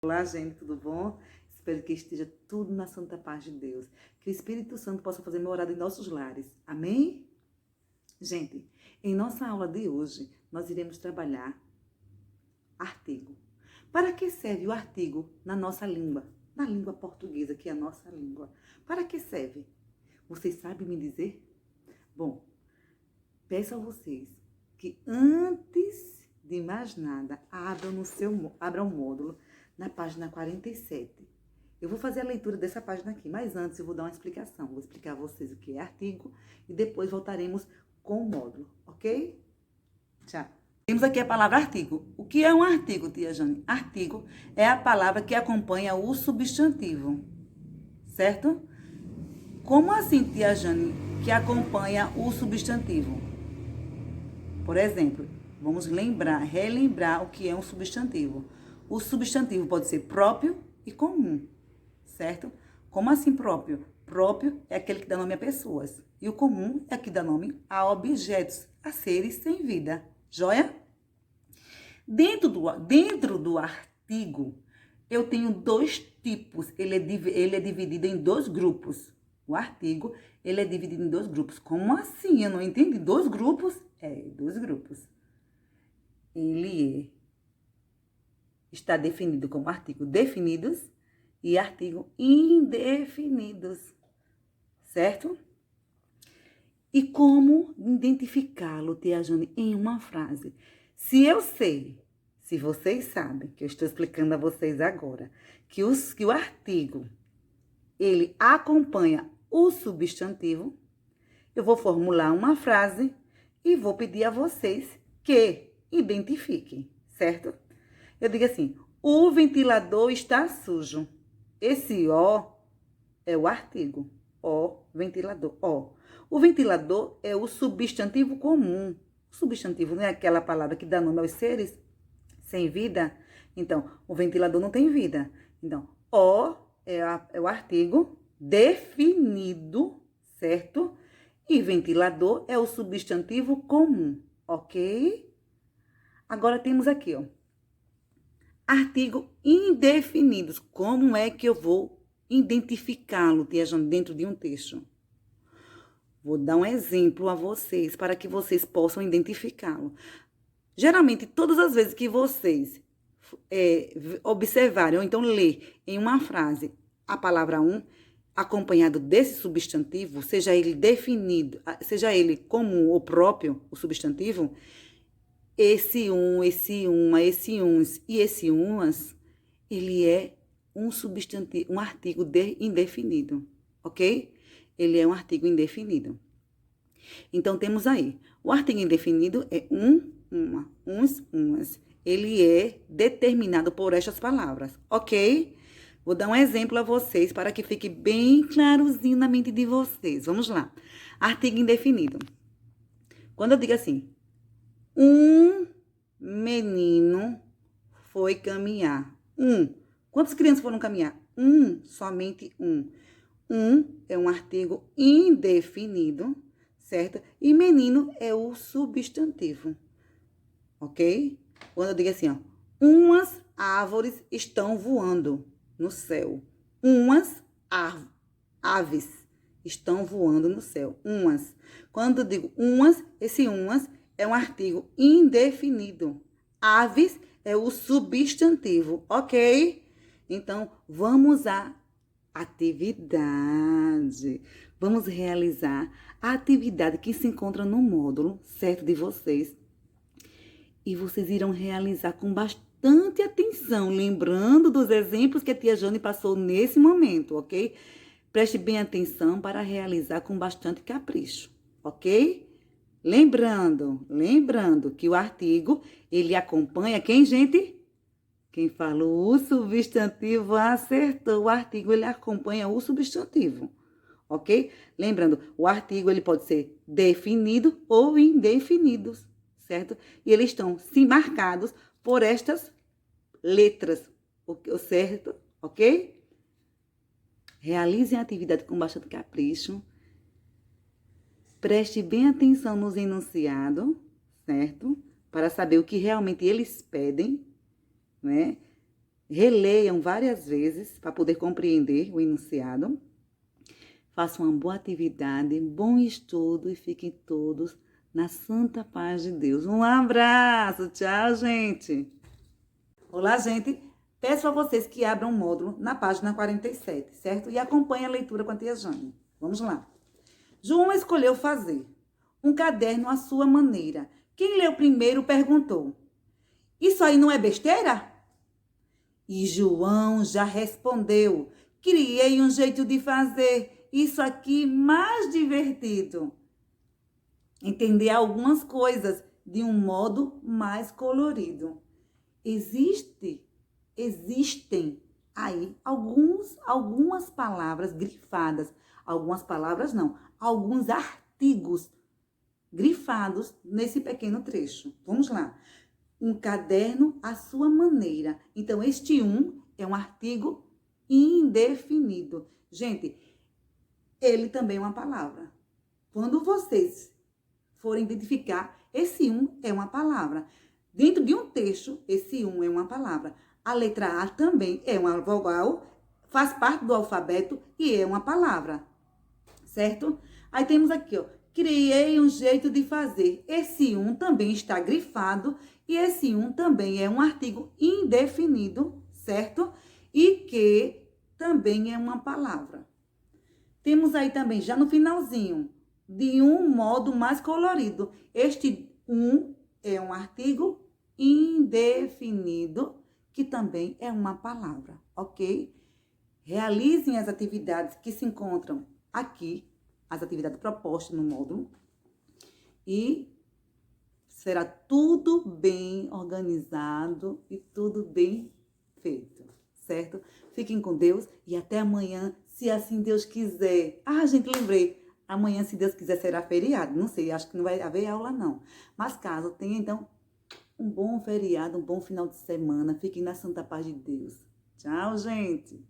Olá, gente, tudo bom? Espero que esteja tudo na santa paz de Deus. Que o Espírito Santo possa fazer morada em nossos lares. Amém? Gente, em nossa aula de hoje, nós iremos trabalhar artigo. Para que serve o artigo na nossa língua? Na língua portuguesa, que é a nossa língua. Para que serve? Vocês sabem me dizer? Bom, peço a vocês que antes de mais nada, abram o módulo na página 47. Eu vou fazer a leitura dessa página aqui, mas antes eu vou dar uma explicação. Vou explicar a vocês o que é artigo e depois voltaremos com o módulo, ok? Tchau. Temos aqui a palavra artigo. O que é um artigo, tia Jane? Artigo é a palavra que acompanha o substantivo, certo? Como assim, tia Jane, que acompanha o substantivo? Por exemplo, vamos relembrar o que é um substantivo. O substantivo pode ser próprio e comum, certo? Como assim próprio? Próprio é aquele que dá nome a pessoas. E o comum é que dá nome a objetos, a seres sem vida. Joia? Dentro do artigo, eu tenho dois tipos. Ele é dividido em dois grupos. O artigo, ele é dividido em dois grupos. Como assim? Eu não entendi. Dois grupos? Dois grupos. Ele está definido como artigo definidos e artigo indefinidos, certo? E como identificá-lo, tia Jane, em uma frase? Se eu sei, se vocês sabem, que eu estou explicando a vocês agora, que o artigo, ele acompanha o substantivo, eu vou formular uma frase e vou pedir a vocês que identifiquem, certo? Eu digo assim, o ventilador está sujo. Esse O é o artigo. O, ventilador, O. O ventilador é o substantivo comum. O substantivo não é aquela palavra que dá nome aos seres sem vida? Então, o ventilador não tem vida. Então, O é o artigo definido, certo? E ventilador é o substantivo comum, ok? Agora temos aqui, ó. Artigo indefinidos. Como é que eu vou identificá-lo, tia Jane, dentro de um texto? Vou dar um exemplo a vocês para que vocês possam identificá-lo. Geralmente, todas as vezes que vocês observarem ou então ler em uma frase a palavra um, acompanhado desse substantivo, seja ele definido, seja ele comum ou próprio, o substantivo, esse um, esse uma, esse uns e esse umas, ele é um substantivo, um artigo indefinido, ok? Ele é um artigo indefinido. Então, temos aí, o artigo indefinido é uma, uns, umas. Ele é determinado por estas palavras, ok? Vou dar um exemplo a vocês para que fique bem clarozinho na mente de vocês. Vamos lá. Artigo indefinido. Quando eu digo assim, um menino foi caminhar. Quantas crianças foram caminhar? Somente um. É um artigo indefinido, certo? E menino é o substantivo, ok? Quando eu digo assim, ó, umas árvores estão voando no céu. Umas aves estão voando no céu. Umas. Quando eu digo umas, esse umas é um artigo indefinido. Aves é o substantivo, ok? Então, vamos à atividade. Vamos realizar a atividade que se encontra no módulo, certo, de vocês. E vocês irão realizar com bastante atenção, lembrando dos exemplos que a tia Jane passou nesse momento, ok? Preste bem atenção para realizar com bastante capricho, ok? Lembrando que o artigo, ele acompanha quem, gente? Quem falou o substantivo acertou. O artigo, ele acompanha o substantivo, ok? Lembrando, o artigo, ele pode ser definido ou indefinido, certo? E eles estão sim marcados por estas letras, certo? Ok? Realizem a atividade com bastante capricho. Preste bem atenção nos enunciados, certo? Para saber o que realmente eles pedem, né? releiam várias vezes para poder compreender o enunciado. Façam uma boa atividade, bom estudo e fiquem todos na santa paz de Deus. Um abraço, tchau, gente. Olá, gente. Peço a vocês que abram o módulo na página 47, certo? E acompanhem a leitura com a tia Jane. Vamos lá. João escolheu fazer um caderno à sua maneira. Quem leu primeiro perguntou: isso aí não é besteira? E João já respondeu: criei um jeito de fazer isso aqui mais divertido. Entender algumas coisas de um modo mais colorido. Existem aí algumas palavras grifadas, algumas palavras não, alguns artigos grifados nesse pequeno trecho. Vamos lá. Um caderno à sua maneira. Então, este é um artigo indefinido. Gente, ele também é uma palavra. Quando vocês forem identificar, esse é uma palavra. Dentro de um texto, esse é uma palavra. A letra A também é uma vogal, faz parte do alfabeto e é uma palavra, certo? Aí temos aqui, ó, criei um jeito de fazer. Esse também está grifado e esse também é um artigo indefinido, certo? E que também é uma palavra. Temos aí também, já no finalzinho, de um modo mais colorido. Este é um artigo indefinido, que também é uma palavra, ok? Realizem as atividades que se encontram aqui, as atividades propostas no módulo, e será tudo bem organizado e tudo bem feito, certo? Fiquem com Deus e até amanhã, se assim Deus quiser. Ah, gente, lembrei. Amanhã, se Deus quiser, será feriado. Não sei, acho que não vai haver aula, não. Mas caso tenha, então, um bom feriado, um bom final de semana. Fiquem na santa paz de Deus. Tchau, gente.